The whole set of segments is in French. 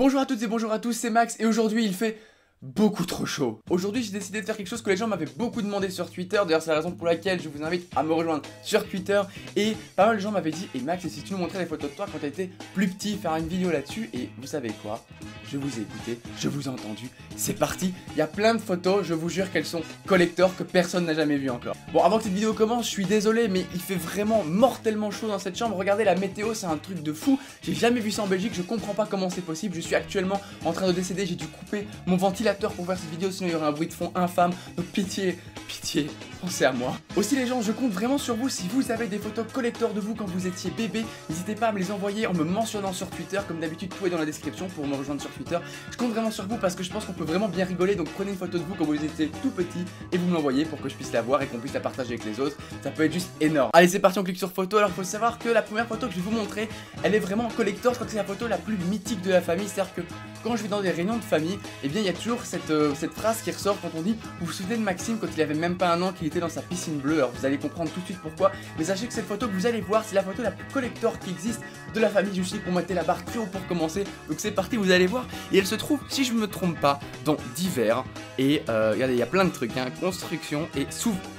Bonjour à toutes et bonjour à tous, c'est Max et aujourd'hui il fait beaucoup trop chaud. Aujourd'hui j'ai décidé de faire quelque chose que les gens m'avaient beaucoup demandé sur Twitter. D'ailleurs c'est la raison pour laquelle je vous invite à me rejoindre sur Twitter. Et pas mal de gens m'avaient dit: et Max, et si tu nous montrais des photos de toi quand t'étais plus petit, faire une vidéo là-dessus. Et vous savez quoi? Je vous ai écouté, je vous ai entendu, c'est parti. Il y a plein de photos, je vous jure qu'elles sont collector, que personne n'a jamais vu encore. Bon, avant que cette vidéo commence, je suis désolé mais il fait vraiment mortellement chaud dans cette chambre. Regardez la météo, c'est un truc de fou. J'ai jamais vu ça en Belgique, je comprends pas comment c'est possible. Je suis actuellement en train de décéder, j'ai dû couper mon ventilateur pour faire cette vidéo, sinon il y aurait un bruit de fond infâme. Donc pitié, pitié, pensez à moi. Aussi les gens, je compte vraiment sur vous. Si vous avez des photos collector de vous quand vous étiez bébé, n'hésitez pas à me les envoyer en me mentionnant sur Twitter. Comme d'habitude, tout est dans la description pour me rejoindre sur Twitter. Je compte vraiment sur vous parce que je pense qu'on peut vraiment bien rigoler. Donc prenez une photo de vous quand vous étiez tout petit et vous me l'envoyez pour que je puisse la voir et qu'on puisse la partager avec les autres. Ça peut être juste énorme. Allez, c'est parti, on clique sur photo. Alors il faut savoir que la première photo que je vais vous montrer, elle est vraiment collector. Je crois que c'est la photo la plus mythique de la famille. C'est-à-dire que quand je vais dans des réunions de famille, et bien il y a toujours cette phrase qui ressort quand on dit: vous vous souvenez de Maxime quand il avait même pas un an, qu'il était dans sa piscine bleue? Alors vous allez comprendre tout de suite pourquoi, mais sachez que cette photo que vous allez voir, c'est la photo la plus collector qui existe de la famille. Je sais qu'on mettait la barre très haut pour commencer, donc c'est parti, vous allez voir. Et elle se trouve, si je me trompe pas, dans divers. Et regardez, il y a plein de trucs, hein. Construction et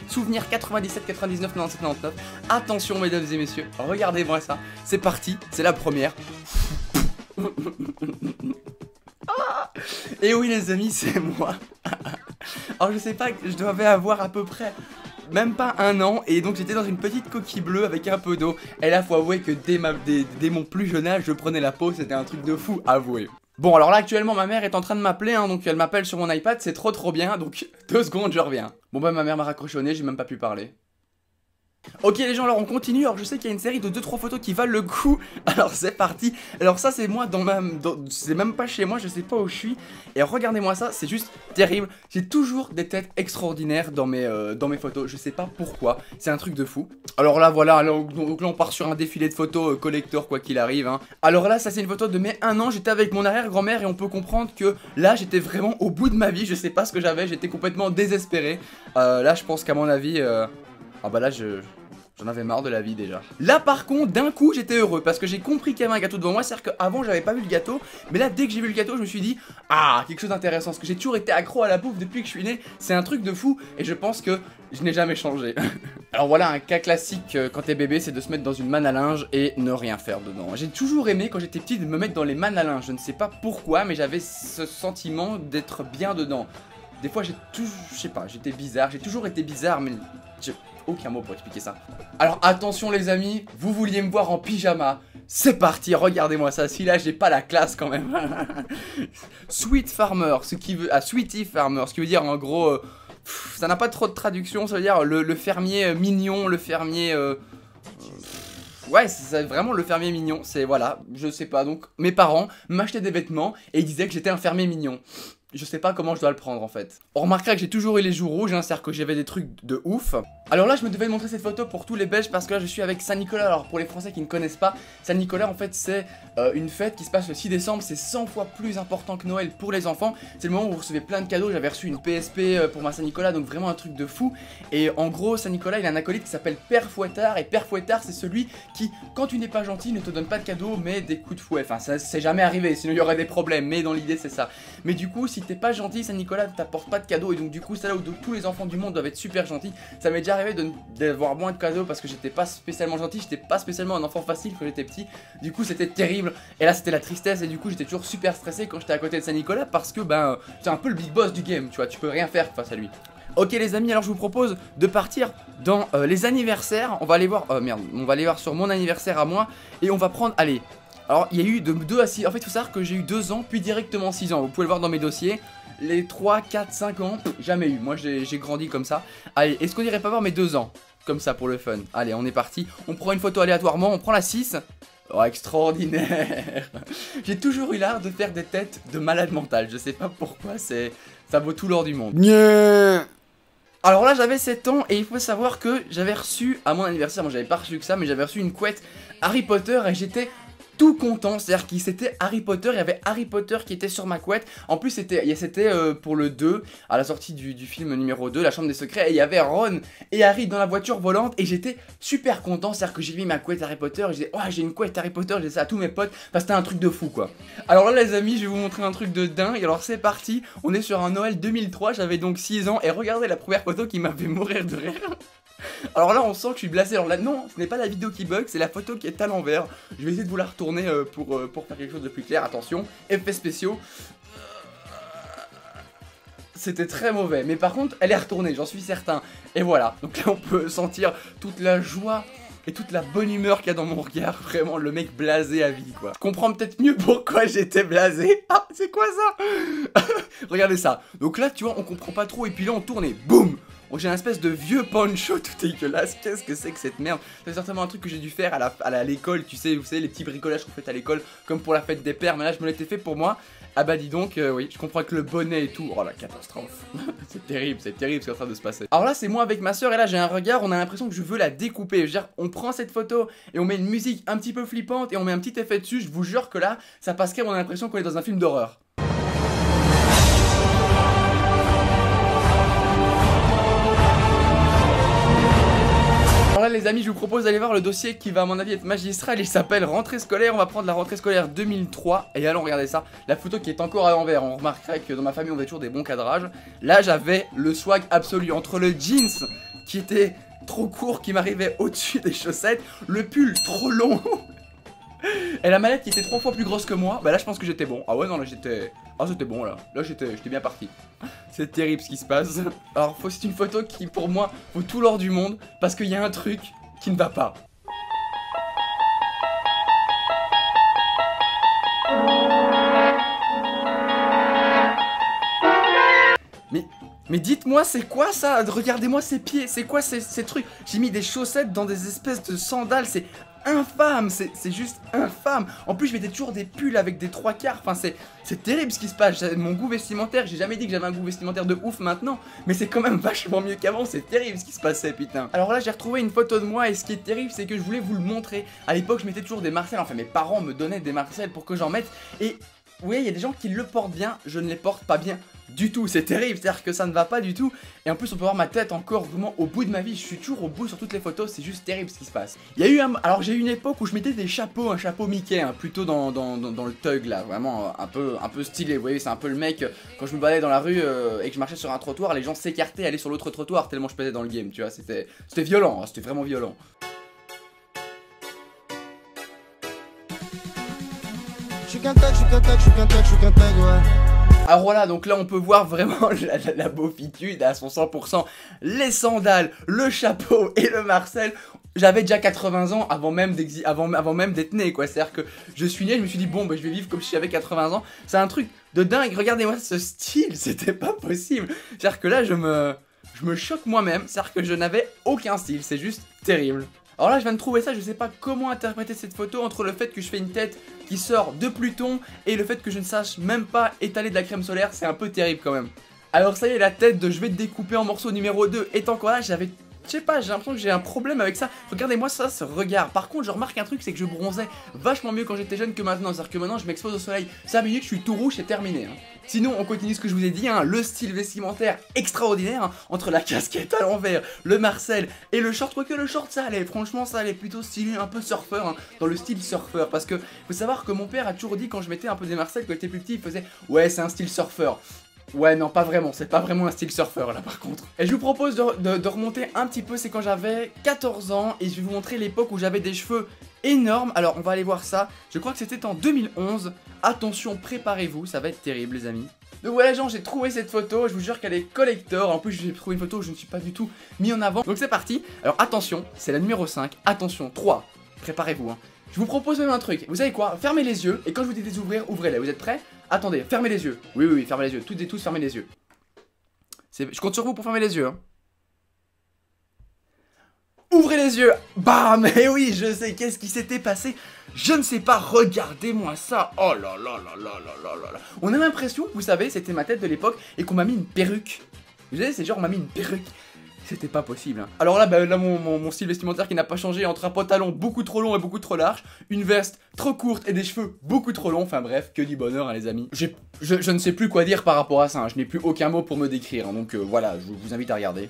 souvenir 97, 99, 97, 99. Attention mesdames et messieurs, regardez-moi ça. C'est parti, c'est la première. Et oui les amis, c'est moi. Alors je sais pas, je devais avoir à peu près même pas un an, et donc j'étais dans une petite coquille bleue avec un peu d'eau. Et là faut avouer que dès mon plus jeune âge, je prenais la peau, c'était un truc de fou, avouez. Bon alors là actuellement ma mère est en train de m'appeler, hein, donc elle m'appelle sur mon iPad, c'est trop bien, donc 2 secondes je reviens. Bon bah ma mère m'a raccroché au nez, j'ai même pas pu parler. Ok les gens, alors on continue. Alors je sais qu'il y a une série de 2-3 photos qui valent le coup. Alors c'est parti. Alors ça c'est moi c'est même pas chez moi, je sais pas où je suis. Et regardez-moi ça, c'est juste terrible. J'ai toujours des têtes extraordinaires dans mes photos. Je sais pas pourquoi, c'est un truc de fou. Alors là voilà, donc là on part sur un défilé de photos collector quoi qu'il arrive, hein. Alors là ça c'est une photo de mes 1 an, j'étais avec mon arrière-grand-mère. Et on peut comprendre que là j'étais vraiment au bout de ma vie. Je sais pas ce que j'avais, j'étais complètement désespéré. Là je pense qu'à mon avis ah bah là j'en avais marre de la vie déjà. Là par contre d'un coup j'étais heureux parce que j'ai compris qu'il y avait un gâteau devant moi. C'est-à-dire qu'avant j'avais pas vu le gâteau, mais là dès que j'ai vu le gâteau je me suis dit: ah, quelque chose d'intéressant. Parce que j'ai toujours été accro à la bouffe depuis que je suis né. C'est un truc de fou et je pense que je n'ai jamais changé. Alors voilà, un cas classique quand t'es bébé, c'est de se mettre dans une manne à linge et ne rien faire dedans. J'ai toujours aimé quand j'étais petit de me mettre dans les mannes à linge. Je ne sais pas pourquoi, mais j'avais ce sentiment d'être bien dedans. Des fois j'ai toujours, je sais pas, j'étais bizarre, j'ai toujours été bizarre, mais j'ai aucun mot pour expliquer ça. Alors attention les amis, vous vouliez me voir en pyjama, c'est parti, regardez-moi ça. Si là j'ai pas la classe quand même. Sweet Farmer, ce qui veut... Sweetie Farmer, ce qui veut dire en gros... ça n'a pas trop de traduction, ça veut dire le fermier mignon, le fermier... ouais, c'est vraiment le fermier mignon, c'est voilà, je sais pas. Donc mes parents m'achetaient des vêtements et ils disaient que j'étais un fermier mignon. Je sais pas comment je dois le prendre en fait. On remarquera que j'ai toujours eu les joues rouges, hein, c'est-à-dire que j'avais des trucs de ouf. Alors là je me devais montrer cette photo pour tous les Belges parce que là je suis avec Saint-Nicolas. Alors pour les Français qui ne connaissent pas, Saint-Nicolas en fait c'est une fête qui se passe le 6 décembre. C'est 100 fois plus important que Noël pour les enfants. C'est le moment où vous recevez plein de cadeaux. J'avais reçu une PSP pour ma Saint-Nicolas, donc vraiment un truc de fou. Et en gros Saint-Nicolas il a un acolyte qui s'appelle Père Fouettard. Et Père Fouettard c'est celui qui, quand tu n'es pas gentil, ne te donne pas de cadeaux mais des coups de fouet. Enfin ça c'est jamais arrivé, sinon il y aurait des problèmes, mais dans l'idée c'est ça. Mais du coup si t'es pas gentil, Saint-Nicolas ne t'apporte pas de cadeaux. Et donc du coup c'est là où tous les enfants du monde doivent être super gentils. Ça m'est déjà arrivé d'avoir moins de cadeaux parce que j'étais pas spécialement gentil, j'étais pas spécialement un enfant facile quand j'étais petit. Du coup c'était terrible. Et là c'était la tristesse. Et du coup j'étais toujours super stressé quand j'étais à côté de Saint-Nicolas parce que ben c'est un peu le big boss du game, tu vois, tu peux rien faire face à lui. Ok les amis, alors je vous propose de partir dans les anniversaires. On va aller voir, merde, on va aller voir sur mon anniversaire à moi. Et on va prendre, allez, alors il y a eu de 2 à 6, en fait il faut savoir que j'ai eu 2 ans puis directement 6 ans. Vous pouvez le voir dans mes dossiers. Les 3, 4, 5 ans, jamais eu. Moi j'ai grandi comme ça. Allez, est-ce qu'on irait pas voir mes 2 ans? Comme ça pour le fun. Allez, on est parti. On prend une photo aléatoirement, on prend la 6. Oh, extraordinaire. J'ai toujours eu l'art de faire des têtes de malade mental. Je sais pas pourquoi, ça vaut tout l'or du monde. Alors là j'avais 7 ans et il faut savoir que j'avais reçu à mon anniversaire, moi j'avais pas reçu que ça, mais j'avais reçu une couette Harry Potter et j'étais tout content, c'est-à-dire qu'il c'était Harry Potter, il y avait Harry Potter qui était sur ma couette. En plus c'était pour le 2, à la sortie du film numéro 2, la chambre des secrets, et il y avait Ron et Harry dans la voiture volante, et j'étais super content, c'est-à-dire que j'ai mis ma couette Harry Potter, et je disais oh j'ai une couette Harry Potter, j'ai ça à tous mes potes, parce que c'était un truc de fou quoi. Alors là les amis, je vais vous montrer un truc de dingue, alors c'est parti, on est sur un Noël 2003, j'avais donc 6 ans, et regardez la première photo qui m'a fait mourir de rire. Alors là on sent que je suis blasé, alors là non, ce n'est pas la vidéo qui bug, c'est la photo qui est à l'envers. Je vais essayer de vous la retourner pour faire quelque chose de plus clair, attention, effets spéciaux. C'était très mauvais, mais par contre elle est retournée, j'en suis certain. Et voilà, donc là on peut sentir toute la joie et toute la bonne humeur qu'il y a dans mon regard, vraiment le mec blasé à vie quoi. Je comprends peut-être mieux pourquoi j'étais blasé. Ah c'est quoi ça? Regardez ça, donc là tu vois on comprend pas trop et puis là on tourne et boum. J'ai un espèce de vieux poncho tout dégueulasse, qu'est-ce que c'est que cette merde? C'est certainement un truc que j'ai dû faire à l'école, tu sais, vous savez les petits bricolages qu'on fait à l'école, comme pour la fête des pères, mais là je me l'étais fait pour moi. Ah bah dis donc, oui, je comprends que le bonnet et tout, oh la catastrophe. C'est terrible ce qui est en train de se passer. Alors là c'est moi avec ma soeur et là j'ai un regard, on a l'impression que je veux la découper. Je veux dire, on prend cette photo et on met une musique un petit peu flippante et on met un petit effet dessus, je vous jure que là, ça passe crème, on a l'impression qu'on est dans un film d'horreur. Alors là les amis, je vous propose d'aller voir le dossier qui va à mon avis être magistral. Il s'appelle rentrée scolaire, on va prendre la rentrée scolaire 2003. Et allons regarder ça, la photo qui est encore à l'envers. On remarquerait que dans ma famille on avait toujours des bons cadrages. Là j'avais le swag absolu entre le jeans qui était trop court, qui m'arrivait au-dessus des chaussettes, le pull trop long et la mallette qui était 3 fois plus grosse que moi. Bah là je pense que j'étais bon. Ah ouais non là j'étais... Ah c'était bon là. Là j'étais bien parti. C'est terrible ce qui se passe. Alors c'est une photo qui pour moi vaut tout l'or du monde. Parce qu'il y a un truc qui ne va pas. Mais dites-moi c'est quoi ça? Regardez-moi ces pieds. C'est quoi ces trucs? J'ai mis des chaussettes dans des espèces de sandales. C'est infâme, c'est juste infâme. En plus je mettais toujours des pulls avec des 3/4. Enfin c'est terrible ce qui se passe. Mon goût vestimentaire, j'ai jamais dit que j'avais un goût vestimentaire de ouf maintenant, mais c'est quand même vachement mieux qu'avant. C'est terrible ce qui se passait putain. Alors là j'ai retrouvé une photo de moi et ce qui est terrible c'est que je voulais vous le montrer. À l'époque je mettais toujours des Marcel, enfin mes parents me donnaient des Marcel pour que j'en mette. Et vous voyez il y a des gens qui le portent bien, je ne les porte pas bien du tout, c'est terrible, c'est-à-dire que ça ne va pas du tout. Et en plus on peut voir ma tête encore vraiment au bout de ma vie. Je suis toujours au bout sur toutes les photos, c'est juste terrible ce qui se passe. Il y a eu alors j'ai eu une époque où je mettais des chapeaux, un chapeau Mickey, hein, plutôt dans le thug là, vraiment un peu stylé. Vous voyez c'est un peu le mec, quand je me baladais dans la rue et que je marchais sur un trottoir, les gens s'écartaient, allaient sur l'autre trottoir tellement je pesais dans le game, tu vois, c'était violent, hein, c'était vraiment violent. Je suis qu'un tag, ouais. Alors voilà, donc là on peut voir vraiment la beaufitude à son 100%, les sandales, le chapeau et le Marcel. J'avais déjà 80 ans avant même d'être né quoi, c'est-à-dire que je suis né, je me suis dit bon bah je vais vivre comme si j'avais 80 ans. C'est un truc de dingue, regardez-moi ce style, c'était pas possible. C'est-à-dire que là je me choque moi-même, c'est-à-dire que je n'avais aucun style, c'est juste terrible. Alors là je viens de trouver ça, je sais pas comment interpréter cette photo entre le fait que je fais une tête qui sort de Pluton et le fait que je ne sache même pas étaler de la crème solaire, c'est un peu terrible quand même. Alors ça y est, la tête de je vais te découper en morceaux numéro 2 est encore là, je sais pas, j'ai l'impression que j'ai un problème avec ça. Regardez-moi ça, ce regard. Par contre, je remarque un truc, c'est que je bronzais vachement mieux quand j'étais jeune que maintenant. C'est-à-dire que maintenant, je m'expose au soleil 5 minutes, je suis tout rouge, c'est terminé. Hein. Sinon, on continue ce que je vous ai dit, hein, le style vestimentaire extraordinaire, hein, entre la casquette à l'envers, le Marcel et le short. Quoique le short, ça allait, franchement, ça allait plutôt stylé, un peu surfeur, hein, dans le style surfeur. Parce que, faut savoir que mon père a toujours dit, quand je mettais un peu des Marcel, quand j'étais plus petit, il faisait « Ouais, c'est un style surfeur ». Ouais non pas vraiment, c'est pas vraiment un style surfeur là par contre. Et je vous propose de remonter un petit peu, c'est quand j'avais 14 ans et je vais vous montrer l'époque où j'avais des cheveux énormes. Alors on va aller voir ça, je crois que c'était en 2011. Attention, préparez-vous, ça va être terrible les amis. Donc voilà les gens, j'ai trouvé cette photo, je vous jure qu'elle est collector. En plus j'ai trouvé une photo où je ne suis pas du tout mis en avant. Donc c'est parti, alors attention, c'est la numéro 5, attention, 3, préparez-vous hein. Je vous propose même un truc, vous savez quoi? Fermez les yeux et quand je vous dis des ouvrir, ouvrez-les, vous êtes prêts? Attendez, fermez les yeux. Oui, fermez les yeux, toutes et tous fermez les yeux. Je compte sur vous pour fermer les yeux hein. Ouvrez les yeux. Bah mais oui, je sais, qu'est-ce qui s'était passé? Je ne sais pas, regardez-moi ça. Oh là là là là là là là là. On a l'impression, vous savez, c'était ma tête de l'époque et qu'on m'a mis une perruque. Vous savez, c'est genre on m'a mis une perruque. C'était pas possible hein. Alors là, bah, là mon style vestimentaire qui n'a pas changé, entre un pantalon beaucoup trop long et beaucoup trop large, une veste trop courte et des cheveux beaucoup trop longs, enfin bref, que du bonheur hein, les amis. Je ne sais plus quoi dire par rapport à ça, hein. Je n'ai plus aucun mot pour me décrire, hein. Donc voilà, je vous invite à regarder.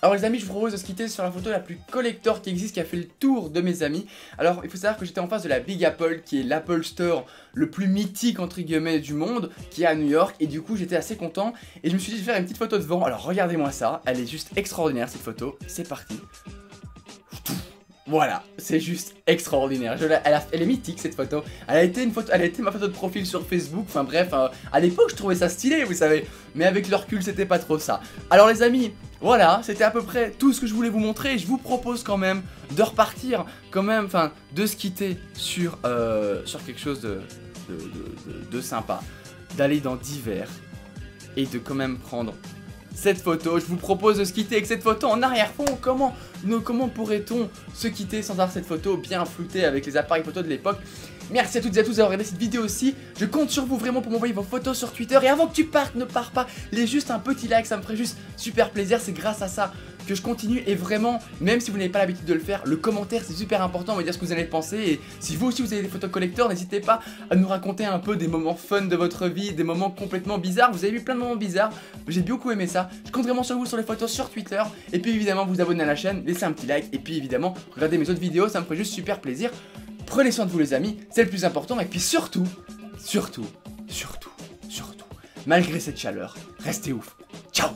Alors les amis, je vous propose de se quitter sur la photo la plus collector qui existe, qui a fait le tour de mes amis. Alors il faut savoir que j'étais en face de la Big Apple, qui est l'Apple Store le plus mythique entre guillemets du monde, qui est à New York, et du coup j'étais assez content, et je me suis dit de faire une petite photo devant. Alors regardez-moi ça, elle est juste extraordinaire cette photo, c'est parti. Voilà, c'est juste extraordinaire. Elle est mythique cette photo. Elle a été ma photo de profil sur Facebook. Enfin bref, à l'époque je trouvais ça stylé, vous savez. Mais avec le recul, c'était pas trop ça. Alors les amis, voilà, c'était à peu près tout ce que je voulais vous montrer. Et je vous propose quand même de repartir, quand même, enfin, de se quitter sur quelque chose de sympa. D'aller dans Divers et de quand même prendre cette photo. Je vous propose de se quitter avec cette photo en arrière-fond. Comment pourrait-on se quitter sans avoir cette photo bien floutée avec les appareils photo de l'époque? Merci à toutes et à tous d'avoir regardé cette vidéo aussi. Je compte sur vous vraiment pour m'envoyer vos photos sur Twitter. Et avant que tu partes, ne pars pas. Laisse juste un petit like, ça me ferait juste super plaisir. C'est grâce à ça que je continue. Et vraiment, même si vous n'avez pas l'habitude de le faire, le commentaire c'est super important. Me dire ce que vous allez penser. Et si vous aussi vous avez des photos collector, n'hésitez pas à nous raconter un peu des moments fun de votre vie, des moments complètement bizarres. Vous avez vu plein de moments bizarres. J'ai beaucoup aimé ça. Je compte vraiment sur vous sur les photos sur Twitter. Et puis évidemment, vous abonnez à la chaîne, laissez un petit like. Et puis évidemment, regardez mes autres vidéos, ça me ferait juste super plaisir. Prenez soin de vous les amis, c'est le plus important. Et puis surtout, malgré cette chaleur, restez ouf. Ciao.